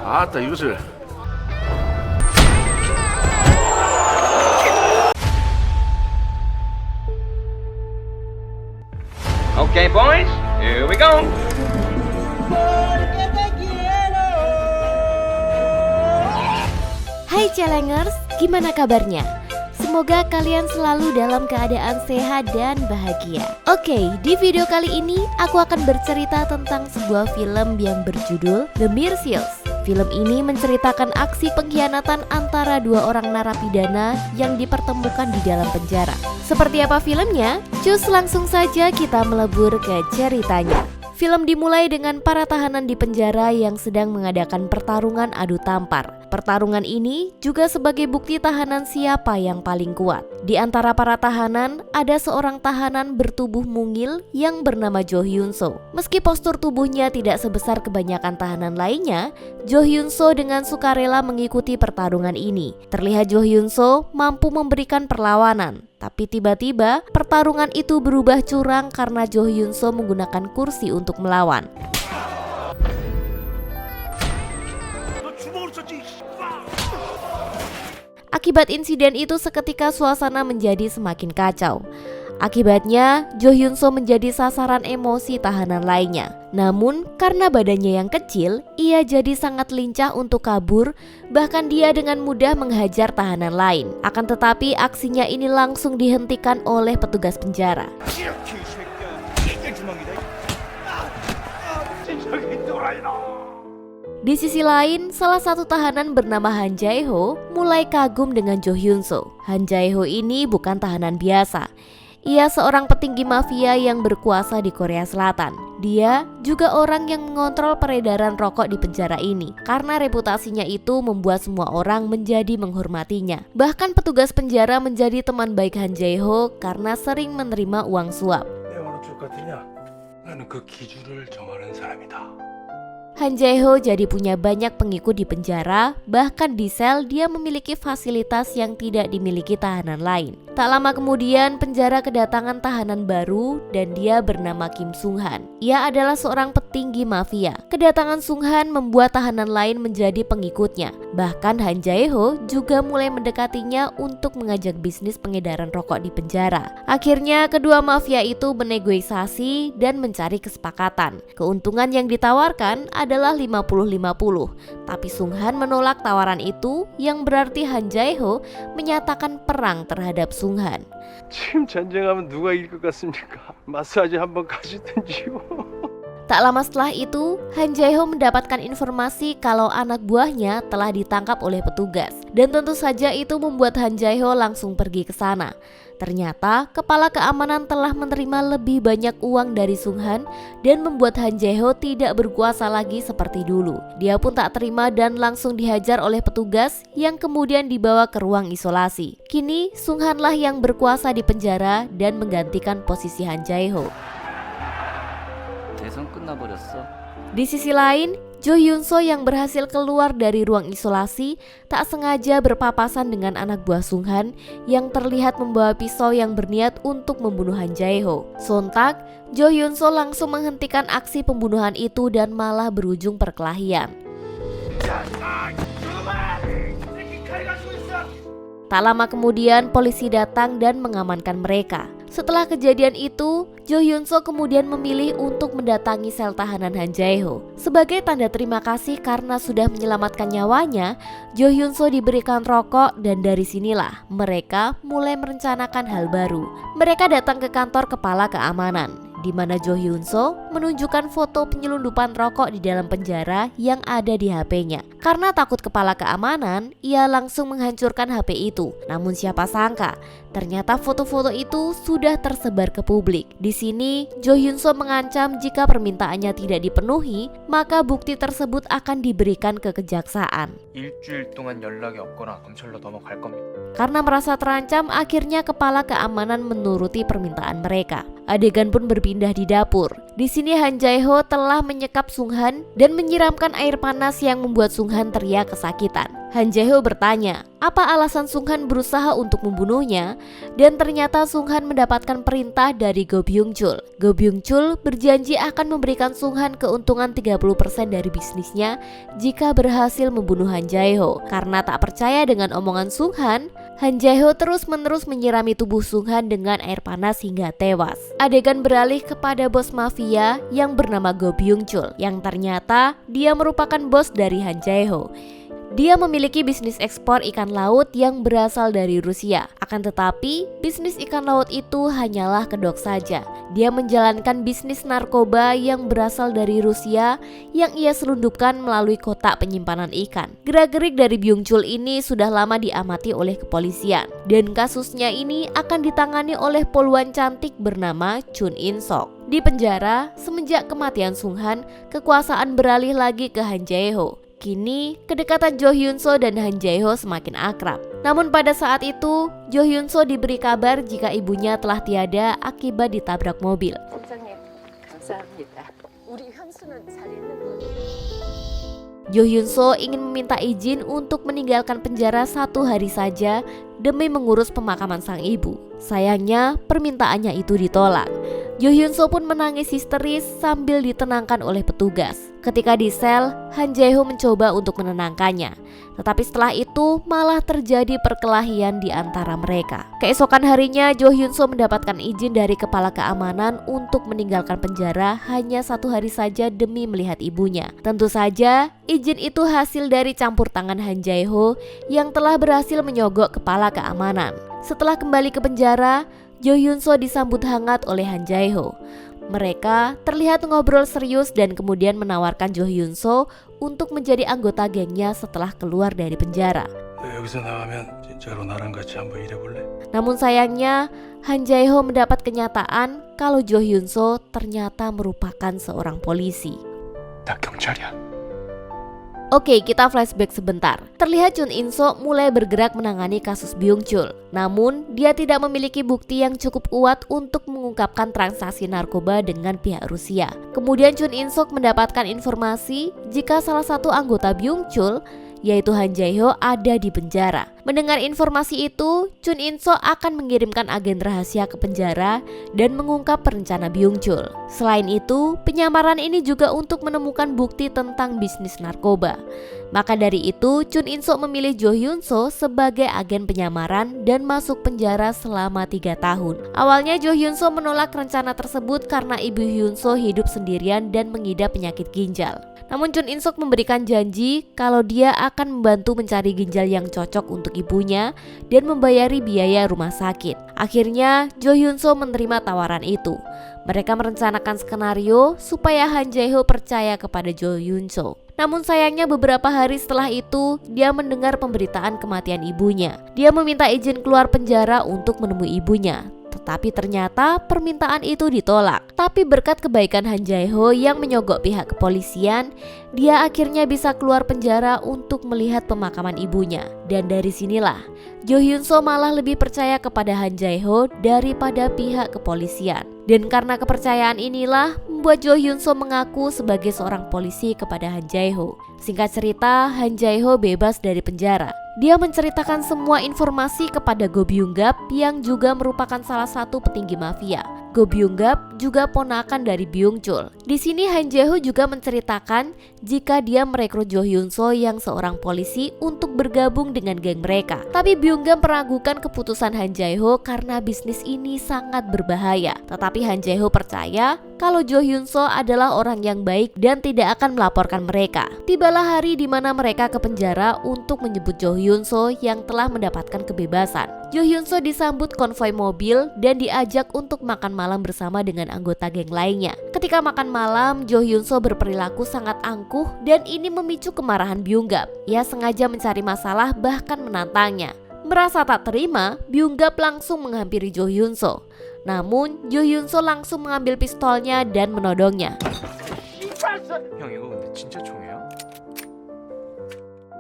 아따 이것을. Okay, boys, here we go. Hai Celengers, gimana kabarnya? Semoga kalian selalu dalam keadaan sehat dan bahagia. Oke, di video kali ini aku akan bercerita tentang sebuah film yang berjudul The Miracles. Film ini menceritakan aksi pengkhianatan antara dua orang narapidana yang dipertemukan di dalam penjara. Seperti apa filmnya? Cus langsung saja kita melebur ke ceritanya. Film dimulai dengan para tahanan di penjara yang sedang mengadakan pertarungan adu tampar. Pertarungan ini juga sebagai bukti tahanan siapa yang paling kuat. Di antara para tahanan, ada seorang tahanan bertubuh mungil yang bernama Jo Hyun So. Meski postur tubuhnya tidak sebesar kebanyakan tahanan lainnya, Jo Hyun So dengan sukarela mengikuti pertarungan ini. Terlihat Jo Hyun So mampu memberikan perlawanan. Tapi tiba-tiba pertarungan itu berubah curang karena Jo Hyun So menggunakan kursi untuk melawan. Akibat insiden itu seketika suasana menjadi semakin kacau. Akibatnya, Jo Hyun So menjadi sasaran emosi tahanan lainnya. Namun, karena badannya yang kecil, ia jadi sangat lincah untuk kabur. Bahkan dia dengan mudah menghajar tahanan lain. Akan tetapi, aksinya ini langsung dihentikan oleh petugas penjara. Di sisi lain, salah satu tahanan bernama Han Jae Ho mulai kagum dengan Jo Hyun So. Han Jae Ho ini bukan tahanan biasa. Ia seorang petinggi mafia yang berkuasa di Korea Selatan. Dia juga orang yang mengontrol peredaran rokok di penjara ini. Karena reputasinya itu membuat semua orang menjadi menghormatinya. Bahkan petugas penjara menjadi teman baik Han Jae Ho karena sering menerima uang suap. Han Jae Ho jadi punya banyak pengikut di penjara, bahkan di sel dia memiliki fasilitas yang tidak dimiliki tahanan lain. Tak lama kemudian penjara kedatangan tahanan baru dan dia bernama Kim Sung Han. Ia adalah seorang petinggi mafia. Kedatangan Sung Han membuat tahanan lain menjadi pengikutnya. Bahkan Han Jae Ho juga mulai mendekatinya untuk mengajak bisnis pengedaran rokok di penjara. Akhirnya kedua mafia itu bernegosiasi dan mencari kesepakatan. Keuntungan yang ditawarkan adalah 50-50. Tapi Sung Han menolak tawaran itu, yang berarti Han Jae Ho menyatakan perang terhadap Sung Han. 지금 전쟁하면 누가 이길 것 같습니까? 마사지 한번 가시든지요. Tak lama setelah itu, Han Jae Ho mendapatkan informasi kalau anak buahnya telah ditangkap oleh petugas. Dan tentu saja itu membuat Han Jae Ho langsung pergi ke sana. Ternyata, kepala keamanan telah menerima lebih banyak uang dari Sung Han dan membuat Han Jae Ho tidak berkuasa lagi seperti dulu. Dia pun tak terima dan langsung dihajar oleh petugas yang kemudian dibawa ke ruang isolasi. Kini, Sung Han lah yang berkuasa di penjara dan menggantikan posisi Han Jae Ho. Di sisi lain, Jo Hyun So yang berhasil keluar dari ruang isolasi tak sengaja berpapasan dengan anak buah Sung Han yang terlihat membawa pisau yang berniat untuk membunuh Han Jae Ho. Sontak, Jo Hyun So langsung menghentikan aksi pembunuhan itu dan malah berujung perkelahian. Tak lama kemudian polisi datang dan mengamankan mereka. Setelah kejadian itu, Jo Hyun So kemudian memilih untuk mendatangi sel tahanan Han Jae Ho. Sebagai tanda terima kasih karena sudah menyelamatkan nyawanya, Jo Hyun So diberikan rokok dan dari sinilah mereka mulai merencanakan hal baru. Mereka datang ke kantor kepala keamanan, di mana Jo Hyun So menunjukkan foto penyelundupan rokok di dalam penjara yang ada di HP-nya. Karena takut kepala keamanan, ia langsung menghancurkan HP itu. Namun siapa sangka, ternyata foto-foto itu sudah tersebar ke publik. Di sini, Jo Hyun So mengancam jika permintaannya tidak dipenuhi, maka bukti tersebut akan diberikan ke kejaksaan. 일주일 동안 연락이 없거나 검찰로 넘어갈 겁니다. Karena merasa terancam, akhirnya kepala keamanan menuruti permintaan mereka. Adegan pun berpindah di dapur. Di sini Han Jae Ho telah menyekap Sung Han dan menyiramkan air panas yang membuat Sung Han teriak kesakitan. Han Jae-ho bertanya, apa alasan Sung Han berusaha untuk membunuhnya, dan ternyata Sung Han mendapatkan perintah dari Go Byung-chul. Go Byung-chul berjanji akan memberikan Sung Han keuntungan 30% dari bisnisnya jika berhasil membunuh Han Jae-ho. Karena tak percaya dengan omongan Sung Han Jae-ho terus-menerus menyirami tubuh Sung Han dengan air panas hingga tewas. Adegan beralih kepada bos mafia yang bernama Go Byung-chul, yang ternyata dia merupakan bos dari Han Jae-ho. Dia memiliki bisnis ekspor ikan laut yang berasal dari Rusia. Akan tetapi, bisnis ikan laut itu hanyalah kedok saja. Dia menjalankan bisnis narkoba yang berasal dari Rusia yang ia selundupkan melalui kotak penyimpanan ikan. Gerak-gerik dari Byung-chul ini sudah lama diamati oleh kepolisian, dan kasusnya ini akan ditangani oleh poluan cantik bernama Chun In-sok. Di penjara, semenjak kematian Sung Han, kekuasaan beralih lagi ke Han Jae-ho. Kini, kedekatan Jo Hyun-so dan Han Jae-ho semakin akrab. Namun pada saat itu, Jo Hyun-so diberi kabar jika ibunya telah tiada akibat ditabrak mobil. 국장님, 감사합니다. 우리 현수는 잘 있는 거죠? Jo Hyun-so ingin meminta izin untuk meninggalkan penjara 1 hari saja demi mengurus pemakaman sang ibu. Sayangnya, permintaannya itu ditolak. Jo Hyun-so pun menangis histeris sambil ditenangkan oleh petugas. Ketika di sel, Han Jae-ho mencoba untuk menenangkannya. Tetapi setelah itu malah terjadi perkelahian di antara mereka. Keesokan harinya, Jo Hyun-so mendapatkan izin dari kepala keamanan untuk meninggalkan penjara hanya 1 hari saja demi melihat ibunya. Tentu saja, izin itu hasil dari campur tangan Han Jae-ho yang telah berhasil menyogok kepala keamanan. Setelah kembali ke penjara, Jo Hyun-so disambut hangat oleh Han Jae-ho. Mereka terlihat ngobrol serius dan kemudian menawarkan Jo Hyun-so untuk menjadi anggota gengnya setelah keluar dari penjara. 여기서 나가면 진짜로 나랑 같이 한번 일해볼래? Namun sayangnya, Han Jae-ho mendapat kenyataan kalau Jo Hyun-so ternyata merupakan seorang polisi. 나 경찰이야. Oke, kita flashback sebentar. Terlihat Chun In-sok mulai bergerak menangani kasus Byung-chul. Namun, dia tidak memiliki bukti yang cukup kuat untuk mengungkapkan transaksi narkoba dengan pihak Rusia. Kemudian Chun In-sok mendapatkan informasi jika salah satu anggota Byung-chul, yaitu Han Jae-ho, ada di penjara. Mendengar informasi itu, Chun In-sok akan mengirimkan agen rahasia ke penjara dan mengungkap perencana Byung-chul. Selain itu, penyamaran ini juga untuk menemukan bukti tentang bisnis narkoba. Maka dari itu, Chun In-sok memilih Jo Hyun-so sebagai agen penyamaran dan masuk penjara selama 3 tahun. Awalnya Jo Hyun-so menolak rencana tersebut karena ibu Hyun-so hidup sendirian dan mengidap penyakit ginjal. Namun Chun In-sok memberikan janji kalau dia akan membantu mencari ginjal yang cocok untuk ibunya dan membayari biaya rumah sakit. Akhirnya Jo Hyun-so menerima tawaran itu. Mereka merencanakan skenario supaya Han Jae-ho percaya kepada Jo Hyun-so. Namun sayangnya beberapa hari setelah itu, dia mendengar pemberitaan kematian ibunya. Dia meminta izin keluar penjara untuk menemui ibunya. Tetapi ternyata permintaan itu ditolak. Tapi berkat kebaikan Han Jae-ho yang menyogok pihak kepolisian, dia akhirnya bisa keluar penjara untuk melihat pemakaman ibunya. Dan dari sinilah, Jo Hyun-so malah lebih percaya kepada Han Jae-ho daripada pihak kepolisian. Dan karena kepercayaan inilah membuat Jo Hyun-so mengaku sebagai seorang polisi kepada Han Jae-ho. Singkat cerita, Han Jae-ho bebas dari penjara. Dia menceritakan semua informasi kepada Go Byung-gap yang juga merupakan salah satu petinggi mafia. Go Byung-gap juga ponakan dari Byung-chul. Di sini Han Jae-ho juga menceritakan jika dia merekrut Jo Hyun-so yang seorang polisi untuk bergabung dengan geng mereka. Tapi Byung-gap meragukan keputusan Han Jae-ho karena bisnis ini sangat berbahaya. Tetapi Han Jae-ho percaya kalau Jo Hyun-so adalah orang yang baik dan tidak akan melaporkan mereka. Tibalah hari di mana mereka ke penjara untuk menjemput Jo Hyun-so yang telah mendapatkan kebebasan. Jo Hyun-so disambut konvoi mobil dan diajak untuk makan malam bersama dengan anggota geng lainnya. Ketika makan malam, Jo Hyun-so berperilaku sangat angkuh dan ini memicu kemarahan Byung-gap. Ia sengaja mencari masalah bahkan menantangnya. Merasa tak terima, Byung-gap langsung menghampiri Jo Hyun-so. Namun, Jo Hyun-so langsung mengambil pistolnya dan menodongnya. 형 이거 근데 진짜 총이야?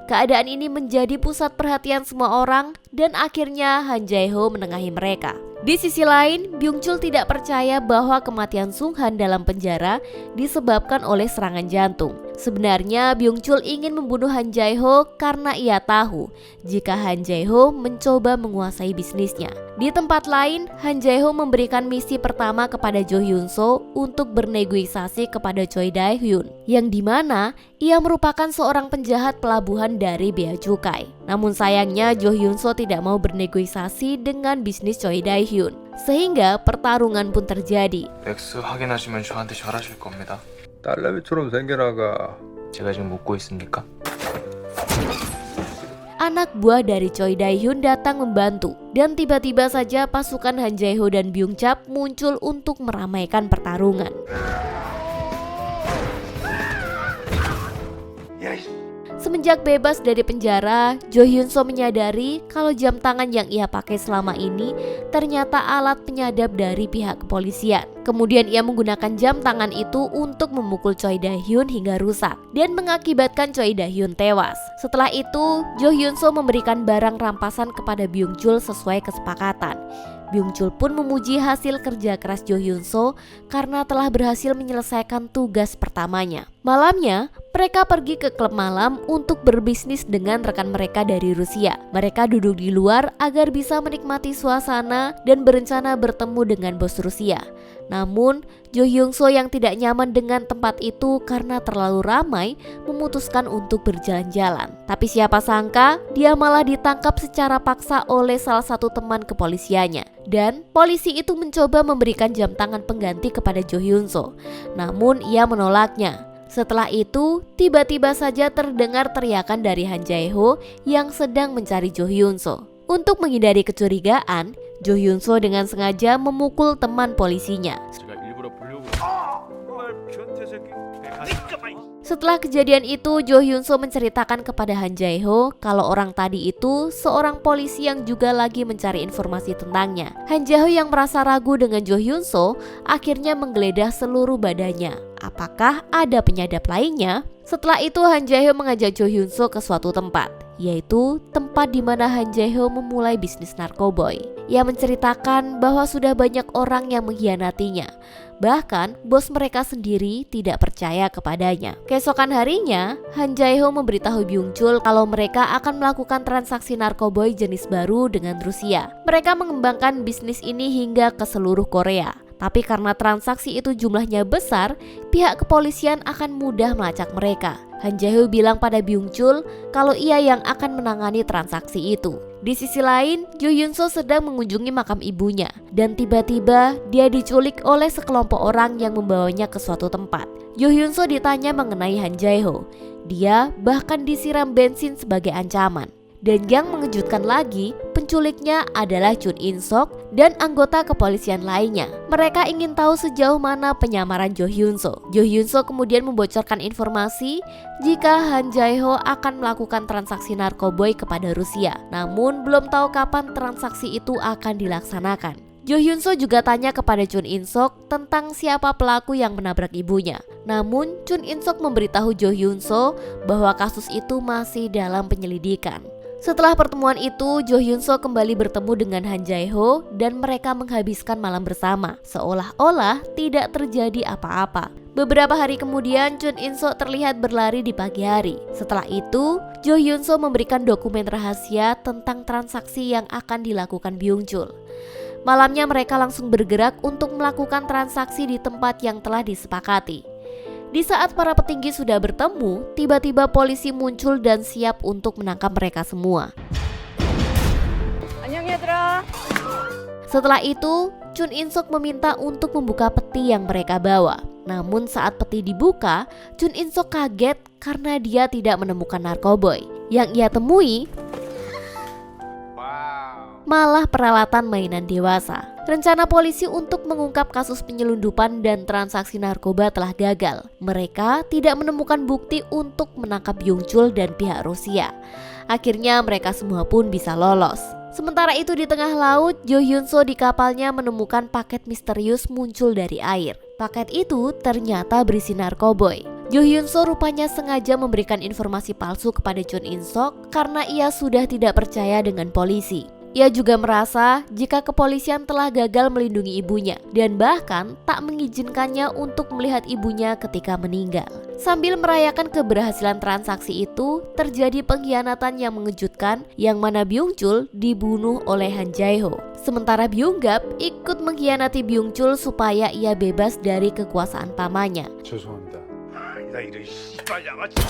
Keadaan ini menjadi pusat perhatian semua orang dan akhirnya Han Jae-ho menengahi mereka. Di sisi lain, Byung-chul tidak percaya bahwa kematian Sung Han dalam penjara disebabkan oleh serangan jantung. Sebenarnya Byung Chul ingin membunuh Han Jae-ho karena ia tahu jika Han Jae-ho mencoba menguasai bisnisnya. Di tempat lain, Han Jae-ho memberikan misi pertama kepada Jo Hyun-so untuk bernegosiasi kepada Choi Dae-hyun, yang dimana ia merupakan seorang penjahat pelabuhan dari bea cukai. Namun sayangnya Jo Hyun-so tidak mau bernegosiasi dengan bisnis Choi Dae-hyun, sehingga pertarungan pun terjadi. 맥스 확인하시면 저한테 잘하실 겁니다. 딸내미처럼 생겨나가. 제가 지금 묻고 있습니까? Anak buah dari Choi Dae-hyun datang membantu, dan tiba-tiba saja pasukan Han Jae-ho dan Byung Chap muncul untuk meramaikan pertarungan. Semenjak bebas dari penjara, Jo Hyun-so menyadari kalau jam tangan yang ia pakai selama ini ternyata alat penyadap dari pihak kepolisian. Kemudian ia menggunakan jam tangan itu untuk memukul Choi Dae-hyun hingga rusak dan mengakibatkan Choi Dae-hyun tewas. Setelah itu, Jo Hyun-so memberikan barang rampasan kepada Byung Chul sesuai kesepakatan. Byung Chul pun memuji hasil kerja keras Jo Hyun-so karena telah berhasil menyelesaikan tugas pertamanya. Malamnya, mereka pergi ke klub malam untuk berbisnis dengan rekan mereka dari Rusia. Mereka duduk di luar agar bisa menikmati suasana dan berencana bertemu dengan bos Rusia. Namun, Jo Hyun-so yang tidak nyaman dengan tempat itu karena terlalu ramai memutuskan untuk berjalan-jalan. Tapi siapa sangka dia malah ditangkap secara paksa oleh salah satu teman kepolisiannya. Dan polisi itu mencoba memberikan jam tangan pengganti kepada Jo Hyun-so. Namun ia menolaknya. Setelah itu, tiba-tiba saja terdengar teriakan dari Han Jae-ho yang sedang mencari Jo Hyun-so. Untuk menghindari kecurigaan, Jo Hyun-so dengan sengaja memukul teman polisinya. 제가 일부러 보려고. 정말 변태 새끼. Setelah kejadian itu, Jo Hyun-so menceritakan kepada Han Jae-ho kalau orang tadi itu seorang polisi yang juga lagi mencari informasi tentangnya. Han Jae-ho yang merasa ragu dengan Jo Hyun-so akhirnya menggeledah seluruh badannya. Apakah ada penyadap lainnya? Setelah itu Han Jae-ho mengajak Jo Hyun-so ke suatu tempat, yaitu tempat di mana Han Jae-ho memulai bisnis narkoboy. Ia menceritakan bahwa sudah banyak orang yang mengkhianatinya. Bahkan bos mereka sendiri tidak percaya kepadanya. Keesokan harinya, Han Jae-ho memberitahu Byung Chul kalau mereka akan melakukan transaksi narkoboy jenis baru dengan Rusia. Mereka mengembangkan bisnis ini hingga ke seluruh Korea. Tapi karena transaksi itu jumlahnya besar, pihak kepolisian akan mudah melacak mereka. Han Jae-ho bilang pada Byung Chul kalau ia yang akan menangani transaksi itu. Di sisi lain, Jo Hyun-so sedang mengunjungi makam ibunya dan tiba-tiba dia diculik oleh sekelompok orang yang membawanya ke suatu tempat. Jo Hyun-so ditanya mengenai Han Jae-ho. Dia bahkan disiram bensin sebagai ancaman. Dan yang mengejutkan lagi, penculiknya adalah Chun In-sok dan anggota kepolisian lainnya. Mereka ingin tahu sejauh mana penyamaran Jo Hyun-so. Jo Hyun-so kemudian membocorkan informasi jika Han Jae-ho akan melakukan transaksi narkoboy kepada Rusia. Namun belum tahu kapan transaksi itu akan dilaksanakan. Jo Hyun-so juga tanya kepada Chun In-sok tentang siapa pelaku yang menabrak ibunya. Namun Chun In-sok memberitahu Jo Hyun-so bahwa kasus itu masih dalam penyelidikan. Setelah pertemuan itu, Jo Hyun-so kembali bertemu dengan Han Jae-ho dan mereka menghabiskan malam bersama, seolah-olah tidak terjadi apa-apa. Beberapa hari kemudian, Chun In-sok terlihat berlari di pagi hari. Setelah itu, Jo Hyun-so memberikan dokumen rahasia tentang transaksi yang akan dilakukan Byung Chul. Malamnya mereka langsung bergerak untuk melakukan transaksi di tempat yang telah disepakati. Di saat para petinggi sudah bertemu, tiba-tiba polisi muncul dan siap untuk menangkap mereka semua. 안녕 얘들아. Setelah itu, Chun In-sok meminta untuk membuka peti yang mereka bawa. Namun saat peti dibuka, Chun In-sok kaget karena dia tidak menemukan narkoboy. Yang ia temui malah peralatan mainan dewasa. Rencana polisi untuk mengungkap kasus penyelundupan dan transaksi narkoba telah gagal. Mereka tidak menemukan bukti untuk menangkap Byung Chul dan pihak Rusia. Akhirnya mereka semua pun bisa lolos. Sementara itu di tengah laut, Jo Hyun-so di kapalnya menemukan paket misterius muncul dari air. Paket itu ternyata berisi narkoboy. Jo Hyun-so rupanya sengaja memberikan informasi palsu kepada Chun In-sok karena ia sudah tidak percaya dengan polisi. Ia juga merasa jika kepolisian telah gagal melindungi ibunya dan bahkan tak mengizinkannya untuk melihat ibunya ketika meninggal. Sambil merayakan keberhasilan transaksi itu, terjadi pengkhianatan yang mengejutkan yang mana Byung-chul dibunuh oleh Han Jae-ho. Sementara Byung-gap ikut mengkhianati Byung-chul supaya ia bebas dari kekuasaan pamannya. 죄송합니다. 나 이런 씨발 양아치.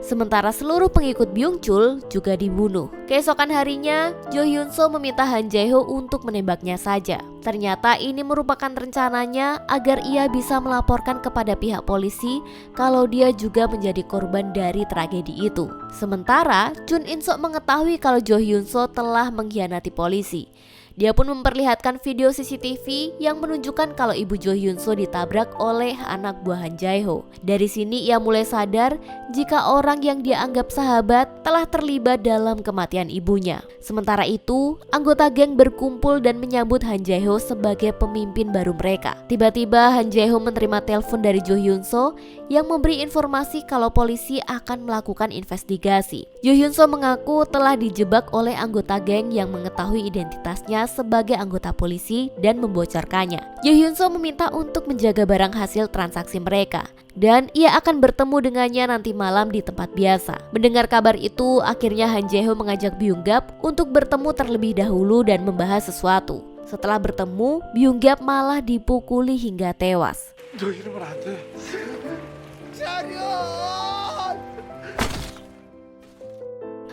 Sementara seluruh pengikut Byung-chul juga dibunuh. Keesokan harinya, Jo Hyun-so meminta Han Jae-ho untuk menembaknya saja. Ternyata ini merupakan rencananya agar ia bisa melaporkan kepada pihak polisi kalau dia juga menjadi korban dari tragedi itu. Sementara Chun In-sok mengetahui kalau Jo Hyun-so telah mengkhianati polisi. Dia pun memperlihatkan video CCTV yang menunjukkan kalau ibu Jo Hyun-so ditabrak oleh anak buah Han Jae-ho. Dari sini ia mulai sadar jika orang yang dia anggap sahabat telah terlibat dalam kematian ibunya. Sementara itu, anggota geng berkumpul dan menyambut Han Jae-ho sebagai pemimpin baru mereka. Tiba-tiba Han Jae-ho menerima telepon dari Jo Hyun-so yang memberi informasi kalau polisi akan melakukan investigasi. Jo Hyun-so mengaku telah dijebak oleh anggota geng yang mengetahui identitasnya sebagai anggota polisi dan membocorkannya. Jo Hyun-so meminta untuk menjaga barang hasil transaksi mereka dan ia akan bertemu dengannya nanti malam di tempat biasa. Mendengar kabar itu, akhirnya Han Jae-ho mengajak Byung-gap untuk bertemu terlebih dahulu dan membahas sesuatu. Setelah bertemu, Byung-gap malah dipukuli hingga tewas. 너 이러면 안 돼.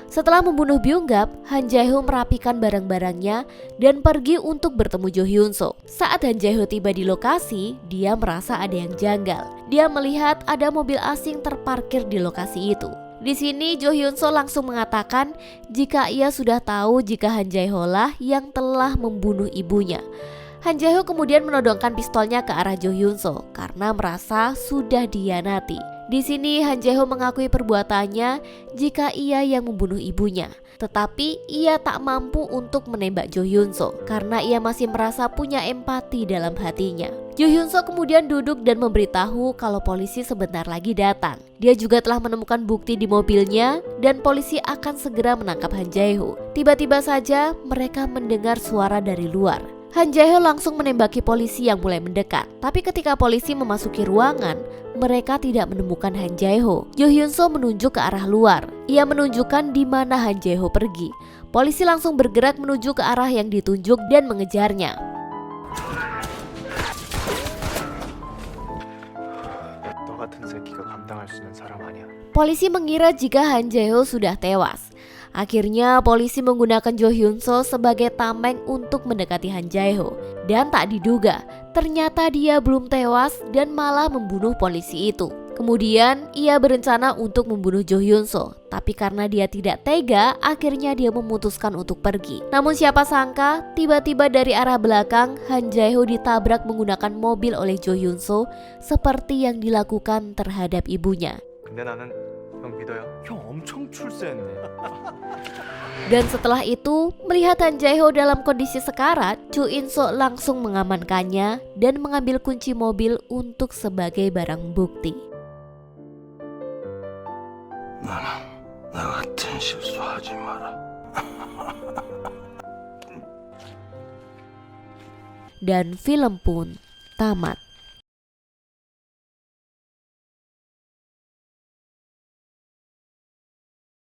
Setelah membunuh Byung-gap, Han Jae-ho merapikan barang-barangnya dan pergi untuk bertemu Jo Hyun-so. Saat Han Jae-ho tiba di lokasi, dia merasa ada yang janggal. Dia melihat ada mobil asing terparkir di lokasi itu. Di sini Jo Hyun-so langsung mengatakan jika ia sudah tahu jika Han Jae-ho lah yang telah membunuh ibunya. Han Jae-ho kemudian menodongkan pistolnya ke arah Jo Hyun-so karena merasa sudah dihianati. Di sini Han Jae-ho mengakui perbuatannya jika ia yang membunuh ibunya. Tetapi ia tak mampu untuk menembak Jo Hyun-so karena ia masih merasa punya empati dalam hatinya. Jo Hyun-so kemudian duduk dan memberitahu kalau polisi sebentar lagi datang. Dia juga telah menemukan bukti di mobilnya dan polisi akan segera menangkap Han Jae-ho. Tiba-tiba saja mereka mendengar suara dari luar. Han Jae-ho langsung menembaki polisi yang mulai mendekat. Tapi ketika polisi memasuki ruangan, mereka tidak menemukan Han Jae-ho. Jo Hyun-so menunjuk ke arah luar. Ia menunjukkan di mana Han Jae-ho pergi. Polisi langsung bergerak menuju ke arah yang ditunjuk dan mengejarnya. 너 같은 새끼가 감당할 수 있는 사람 아니야. Polisi mengira jika Han Jae-ho sudah tewas. Akhirnya polisi menggunakan Jo Hyun-so sebagai tameng untuk mendekati Han Jae-ho. Dan tak diduga, ternyata dia belum tewas dan malah membunuh polisi itu. Kemudian ia berencana untuk membunuh Jo Hyun-so. Tapi karena dia tidak tega, akhirnya dia memutuskan untuk pergi. Namun siapa sangka, tiba-tiba dari arah belakang Han Jae-ho ditabrak menggunakan mobil oleh Jo Hyun-so seperti yang dilakukan terhadap ibunya. 근데 나는 형 믿어요. 형 엄청 출세했네. Dan setelah itu, melihat Han Jae-ho dalam kondisi sekarat, Choo In-sok langsung mengamankannya dan mengambil kunci mobil untuk sebagai barang bukti. 나 같은 실수하지 마라. Dan film pun tamat.